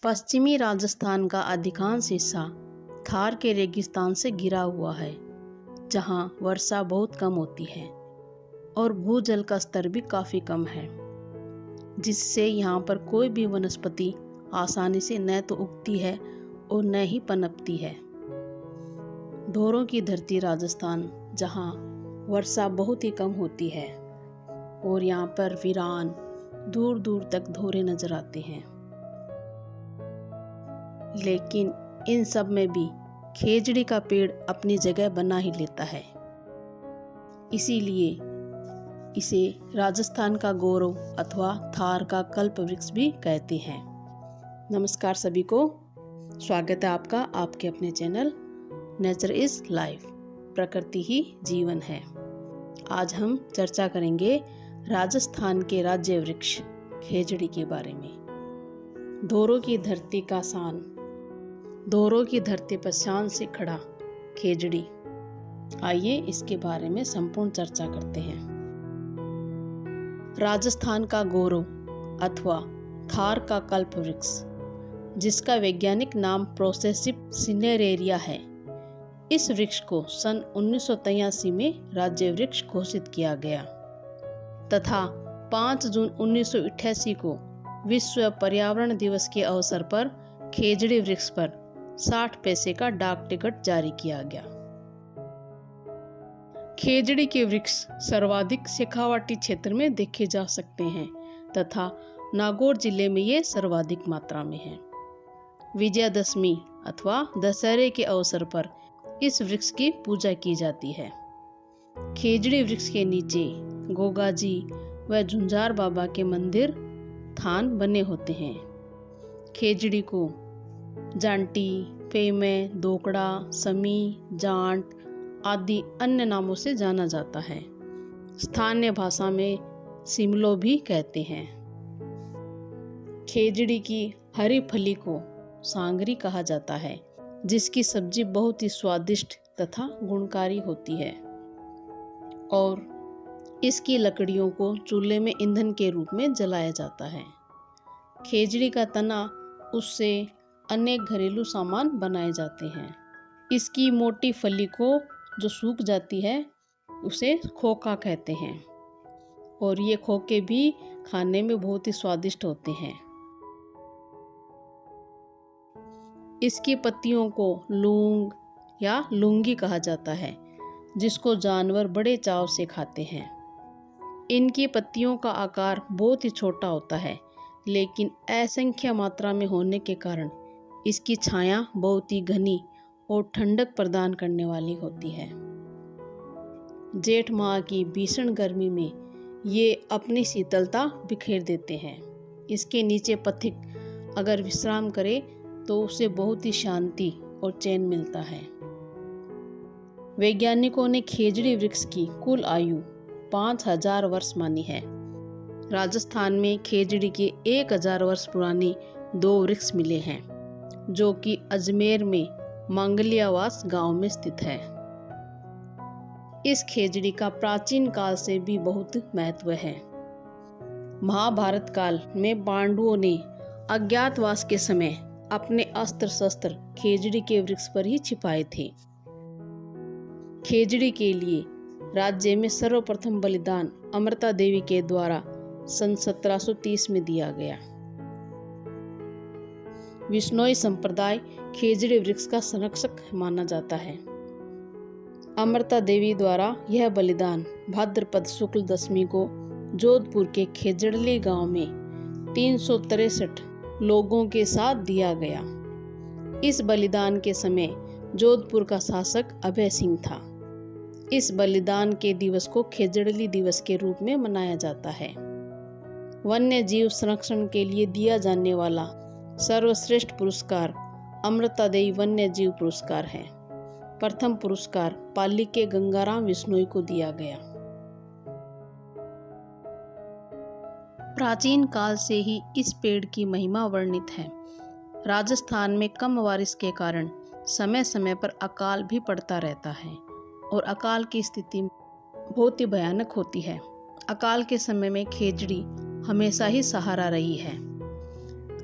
पश्चिमी राजस्थान का अधिकांश हिस्सा थार के रेगिस्तान से घिरा हुआ है, जहां वर्षा बहुत कम होती है और भूजल का स्तर भी काफ़ी कम है, जिससे यहाँ पर कोई भी वनस्पति आसानी से न तो उगती है और न ही पनपती है। धोरों की धरती राजस्थान, जहाँ वर्षा बहुत ही कम होती है और यहाँ पर वीरान दूर दूर तक धोरे नजर आते हैं, लेकिन इन सब में भी खेजड़ी का पेड़ अपनी जगह बना ही लेता है। इसीलिए इसे राजस्थान का गौरव अथवा थार का कल्प वृक्ष भी कहते हैं। नमस्कार सभी को, स्वागत है आपका आपके अपने चैनल नेचर इज लाइफ, प्रकृति ही जीवन है। आज हम चर्चा करेंगे राजस्थान के राज्य वृक्ष खेजड़ी के बारे में। धोरों की धरती का शान, धोरों की धरती पर शान से खड़ा खेजड़ी। आइए इसके बारे में संपूर्ण चर्चा करते हैं। राजस्थान का गौरव अथवा थार का कल्प वृक्ष, जिसका वैज्ञानिक नाम प्रोसेसिव सिनेरेरिया है, इस वृक्ष को सन 1983 में राज्य वृक्ष घोषित किया गया तथा 5 जून 1988 को विश्व पर्यावरण दिवस के अवसर पर खेजड़ी वृक्ष पर 60 पैसे का डाक टिकट जारी किया गया। खेजड़ी के वृक्ष सर्वाधिक शेखावाटी क्षेत्र में देखे जा सकते हैं तथा नागौर जिले में ये सर्वाधिक मात्रा में है। विजयादशमी अथवा दशहरे के अवसर पर इस वृक्ष की पूजा की जाती है। खेजड़ी वृक्ष के नीचे गोगाजी व झुंझार बाबा के मंदिर थान बने होते हैं। खेजड़ी को जांटी, पेमे, दोकड़ा, समी, जांट आदि अन्य नामों से जाना जाता है। स्थानीय भाषा में सिमलो भी कहते हैं। खेजड़ी की हरी फली को सांगरी कहा जाता है, जिसकी सब्जी बहुत ही स्वादिष्ट तथा गुणकारी होती है और इसकी लकड़ियों को चूल्हे में ईंधन के रूप में जलाया जाता है। खेजड़ी का तना, उससे अनेक घरेलू सामान बनाए जाते हैं। इसकी मोटी फली को जो सूख जाती है उसे खोखा कहते हैं और ये खोखे भी खाने में बहुत ही स्वादिष्ट होते हैं। इसकी पत्तियों को लूंग या लुंगी कहा जाता है, जिसको जानवर बड़े चाव से खाते हैं। इनकी पत्तियों का आकार बहुत ही छोटा होता है, लेकिन असंख्य मात्रा में होने के कारण इसकी छाया बहुत ही घनी और ठंडक प्रदान करने वाली होती है। जेठ माह की भीषण गर्मी में ये अपनी शीतलता बिखेर देते हैं। इसके नीचे पथिक अगर विश्राम करे तो उसे बहुत ही शांति और चैन मिलता है। वैज्ञानिकों ने खेजड़ी वृक्ष की कुल आयु 5000 वर्ष मानी है। राजस्थान में खेजड़ी के 1000 वर्ष पुराने 2 वृक्ष मिले हैं, जो कि अजमेर में मंगलियावास गांव में स्थित है। इस खेजड़ी का प्राचीन काल से भी बहुत महत्व है। महाभारत काल में पांडवों ने अज्ञातवास के समय अपने अस्त्र शस्त्र खेजड़ी के वृक्ष पर ही छिपाए थे। खेजड़ी के लिए राज्य में सर्वप्रथम बलिदान अमृता देवी के द्वारा सन 1730 में दिया गया। विश्नोई संप्रदाय खेजड़ी वृक्ष का संरक्षक माना जाता है। अमृता देवी द्वारा यह बलिदान भाद्रपद शुक्ल दशमी को जोधपुर के खेजड़ली गांव में 363 लोगों के साथ दिया गया। इस बलिदान के समय जोधपुर का शासक अभय सिंह था। इस बलिदान के दिवस को खेजड़ली दिवस के रूप में मनाया जाता है। वन्य जीव संरक्षण के लिए दिया जाने वाला सर्वश्रेष्ठ पुरस्कार अमृता देवी वन्य जीव पुरस्कार है। प्रथम पुरस्कार पाली के गंगाराम विश्नोई को दिया गया। प्राचीन काल से ही इस पेड़ की महिमा वर्णित है। राजस्थान में कम बारिश के कारण समय समय पर अकाल भी पड़ता रहता है और अकाल की स्थिति बहुत ही भयानक होती है। अकाल के समय में खेजड़ी हमेशा ही सहारा रही है।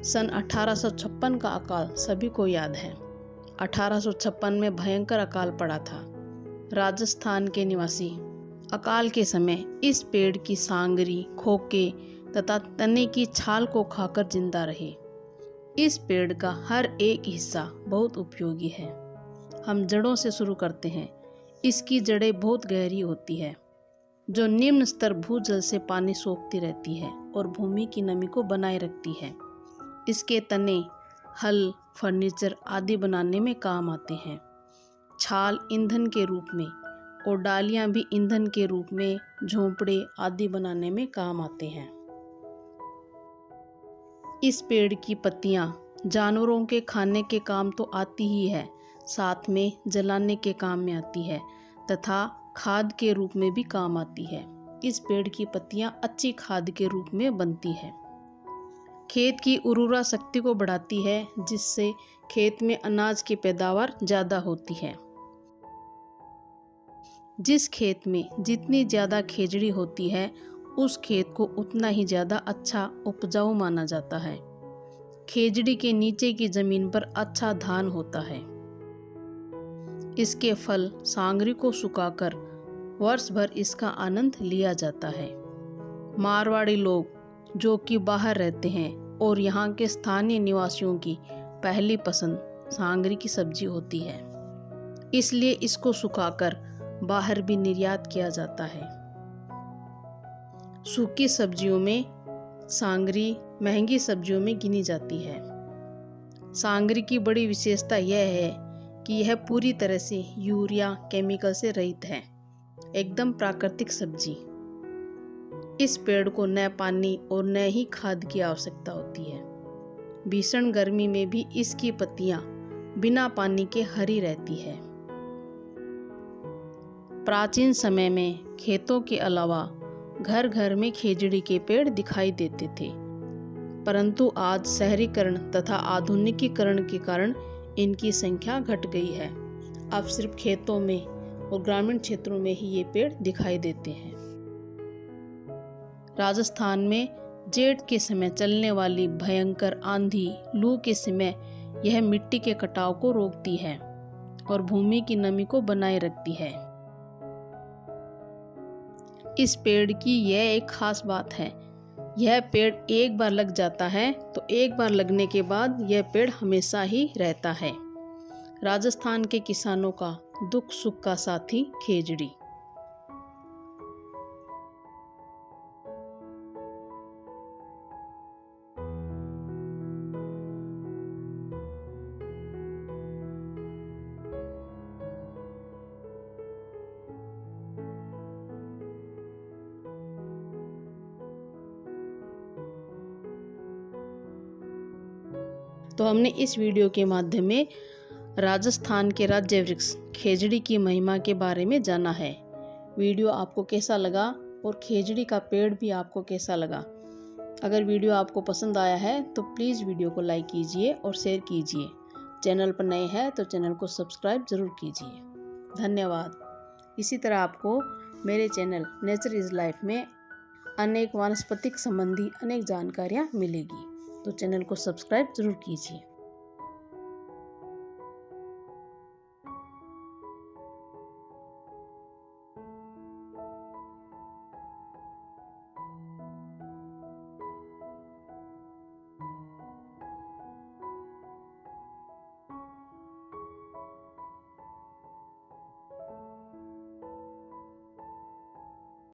सन 1856 का अकाल सभी को याद है। 1856 में भयंकर अकाल पड़ा था। राजस्थान के निवासी अकाल के समय इस पेड़ की सांगरी, खोके तथा तने की छाल को खाकर जिंदा रहे। इस पेड़ का हर एक हिस्सा बहुत उपयोगी है। हम जड़ों से शुरू करते हैं। इसकी जड़ें बहुत गहरी होती है, जो निम्न स्तर भूजल से पानी सोखती रहती है और भूमि की नमी को बनाए रखती है। इसके तने हल, फर्नीचर आदि बनाने में काम आते हैं। छाल ईंधन के रूप में और डालियां भी ईंधन के रूप में झोंपड़े आदि बनाने में काम आते हैं। इस पेड़ की पत्तियां जानवरों के खाने के काम तो आती ही है, साथ में जलाने के काम में आती है तथा खाद के रूप में भी काम आती है। इस पेड़ की पत्तियां अच्छी खाद के रूप में बनती है। खेत की उर्वरा शक्ति को बढ़ाती है, जिससे खेत में अनाज की पैदावार ज़्यादा होती है। जिस खेत में जितनी ज़्यादा खेजड़ी होती है, उस खेत को उतना ही ज़्यादा अच्छा उपजाऊ माना जाता है। खेजड़ी के नीचे की ज़मीन पर अच्छा धान होता है। इसके फल सांगरी को सुखाकर वर्ष भर इसका आनंद लिया जाता है। मारवाड़ी लोग जो कि बाहर रहते हैं और यहाँ के स्थानीय निवासियों की पहली पसंद सांगरी की सब्जी होती है, इसलिए इसको सुखाकर बाहर भी निर्यात किया जाता है। सूखी सब्जियों में सांगरी महंगी सब्जियों में गिनी जाती है। सांगरी की बड़ी विशेषता यह है कि यह पूरी तरह से यूरिया केमिकल से रहित है, एकदम प्राकृतिक सब्जी। इस पेड़ को न पानी और न ही खाद की आवश्यकता होती है। भीषण गर्मी में भी इसकी पत्तियां बिना पानी के हरी रहती है। प्राचीन समय में खेतों के अलावा घर घर में खेजड़ी के पेड़ दिखाई देते थे, परंतु आज शहरीकरण तथा आधुनिकीकरण के कारण इनकी संख्या घट गई है। अब सिर्फ खेतों में और ग्रामीण क्षेत्रों में ही ये पेड़ दिखाई देते हैं। राजस्थान में जेठ के समय चलने वाली भयंकर आंधी, लू के समय यह मिट्टी के कटाव को रोकती है और भूमि की नमी को बनाए रखती है। इस पेड़ की यह एक खास बात है, यह पेड़ एक बार लग जाता है तो एक बार लगने के बाद यह पेड़ हमेशा ही रहता है। राजस्थान के किसानों का दुख सुख का साथी खेजड़ी। तो हमने इस वीडियो के माध्यम में राजस्थान के राज्य वृक्ष खेजड़ी की महिमा के बारे में जाना है। वीडियो आपको कैसा लगा और खेजड़ी का पेड़ भी आपको कैसा लगा? अगर वीडियो आपको पसंद आया है तो प्लीज़ वीडियो को लाइक कीजिए और शेयर कीजिए। चैनल पर नए हैं तो चैनल को सब्सक्राइब ज़रूर कीजिए। धन्यवाद। इसी तरह आपको मेरे चैनल नेचर इज़ लाइफ में अनेक वानस्पतिक संबंधी अनेक जानकारियाँ मिलेगी, तो चैनल को सब्सक्राइब ज़रूर कीजिए।